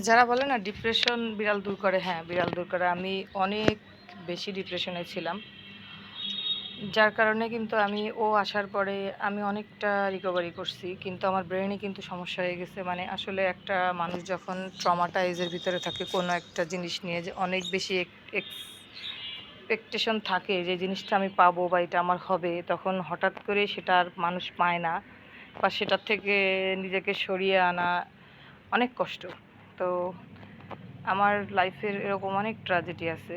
যারা বলে না ডিপ্রেশন বিড়াল দূর করে, হ্যাঁ বিড়াল দূর করে। আমি অনেক বেশি ডিপ্রেশনে ছিলাম, যার কারণে কিন্তু ও আসার পরে আমি অনেকটা রিকভারি করছি, কিন্তু আমার ব্রেনে কিন্তু সমস্যা হয়ে গেছে। মানে আসলে একটা মানুষ যখন ট্রমাটাইজের ভিতরে থাকে কোনো একটা জিনিস নিয়ে, যে অনেক বেশি এক্সপেকটেশন থাকে যে জিনিসটা আমি পাবো বা এটা আমার হবে, তখন হঠাৎ করে সেটা আর মানুষ পায় না, বা সেটার থেকে নিজেকে সরিয়ে আনা অনেক কষ্ট। তো আমার লাইফের এরকম অনেক ট্র্যাজেডি আছে।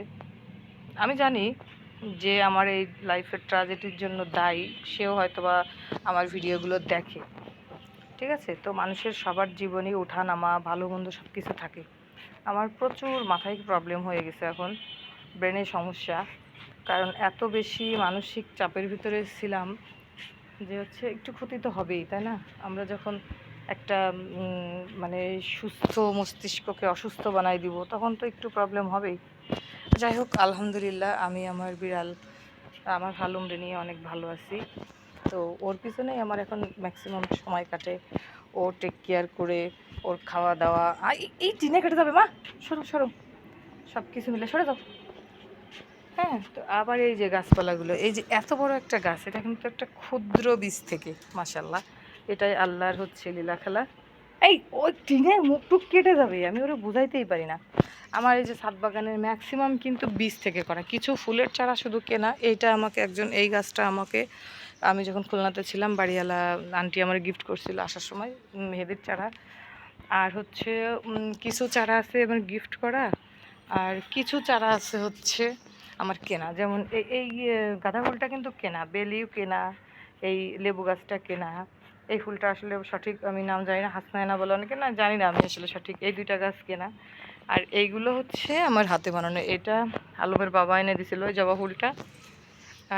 আমি জানি যে আমার এই লাইফের ট্র্যাজেডির জন্য দায়ী, সেও হয়তোবা আমার ভিডিওগুলো দেখে। ঠিক আছে, তো মানুষের সবার জীবনে ওঠা নামা ভালো মন্দ সব কিছু থাকে। আমার প্রচুর মাথায় প্রবলেম হয়ে গেছে এখন, ব্রেনের সমস্যা। কারণ এত বেশি মানসিক চাপের ভিতরে ছিলাম যে একটু ক্ষতি তো হবেই, তাই না? আমরা যখন একটা মানে সুস্থ মস্তিষ্ককে অসুস্থ বানাই দিব, তখন তো একটু প্রবলেম হবেই। যাই হোক, আলহামদুলিল্লাহ আমি আমার বিড়াল, আমার হালুমরে নিয়ে অনেক ভালো আছি। তো ওর পিছনেই আমার এখন ম্যাক্সিমাম সময় কাটে। ও টেক কেয়ার করে, ওর খাওয়া দাওয়া। এই টিনে কেটে যাবে মা, সরো সরো, সব কিছু মিলে সরে যাও। হ্যাঁ, তো আবার এই যে গাছপালাগুলো, এই যে এত বড় একটা গাছ, এটা কিন্তু একটা ক্ষুদ্র বীজ থেকে মাশাল্লাহ, এটাই আল্লাহর লীলা খেলা। এই ওই টিনের মুখ টুক কেটে যাবে, আমি ওরা বুঝাইতেই পারি না। আমার এই যে ছাদ বাগানের ম্যাক্সিমাম কিন্তু বীজ থেকে করা, কিছু ফুলের চারা শুধু কেনা। এইটা আমাকে একজন, এই গাছটা আমাকে আমি যখন খুলনাতে ছিলাম, বাড়িওয়ালা আন্টি আমার গিফট করছিল আসার সময়, মেহেদির চারা। আর কিছু চারা আছে আমার গিফট করা, আর কিছু চারা আছে আমার কেনা। যেমন এই গাঁদা ফুলটা কিন্তু কেনা, বেলিও কেনা, এই লেবু গাছটা কেনা। এই ফুলটা আসলে সঠিক আমি নাম জানি না, হাসনায়না বলে অনেকে, না জানি না আমি আসলে সঠিক। এই দুইটা গাছ কেনা। আর এইগুলো আমার হাতে বানানো। এটা আলমের বাবা এনে দিছিল, ওই জবা ফুলটা।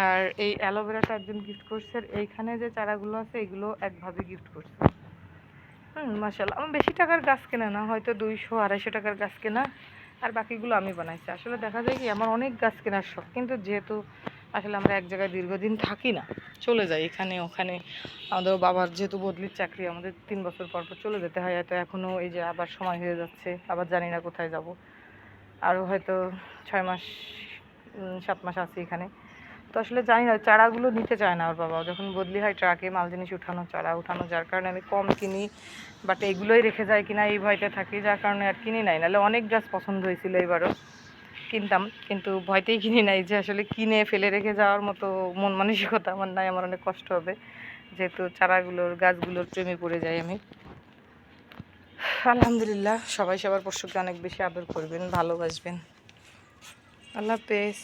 আর এই অ্যালোভেরাটা একজন গিফট করছে। আর এইখানে যে চারাগুলো আছে, এগুলো এক ভাবে গিফট করছে। মাশাআল্লাহ। আমার বেশি টাকার গাছ কেনা না, হয়তো 200-250 টাকার গাছ কেনা, আর বাকিগুলো আমি বানাইছি। আসলে দেখা যায় কি, আমার অনেক গাছ কেনার শখ, কিন্তু যেহেতু আসলে আমরা এক জায়গায় দীর্ঘদিন থাকি না, চলে যাই এখানে ওখানে। আমাদের বাবার যেহেতু বদলির চাকরি, আমাদের 3 বছর পর পর চলে যেতে হয়। হয়তো এখনও এই যে আবার সময় হয়ে যাচ্ছে, আবার জানি না কোথায় যাব। আরও হয়তো 6 মাস 7 মাস আছি এখানে। তো আসলে জানি না, চারাগুলো নিতে চায় না ওর বাবা। যখন বদলি হয় ট্রাকে মাল জিনিস উঠানো, চারা উঠানো, যার কারণে আমি কম কিনি। বাট এগুলোই রেখে যায় কিনা এই ভয়তে থাকি, যার কারণে আর কিনি নাই। নাহলে অনেক গাছ পছন্দ হয়েছিল, এবারও কিনতাম, কিন্তু ভয়তেই কিনি নাই, যে আসলে কিনে ফেলে রেখে যাওয়ার মতো মন মানসিকতা আমার নাই। আমার অনেক কষ্ট হবে, যেহেতু চারাগুলোর গাছগুলোর প্রেমে পড়ে যাই আমি। আলহামদুলিল্লাহ, সবাই সবার পশুকে অনেক বেশি আদর করবেন, ভালোবাসবেন। আল্লাহ হাফেজ।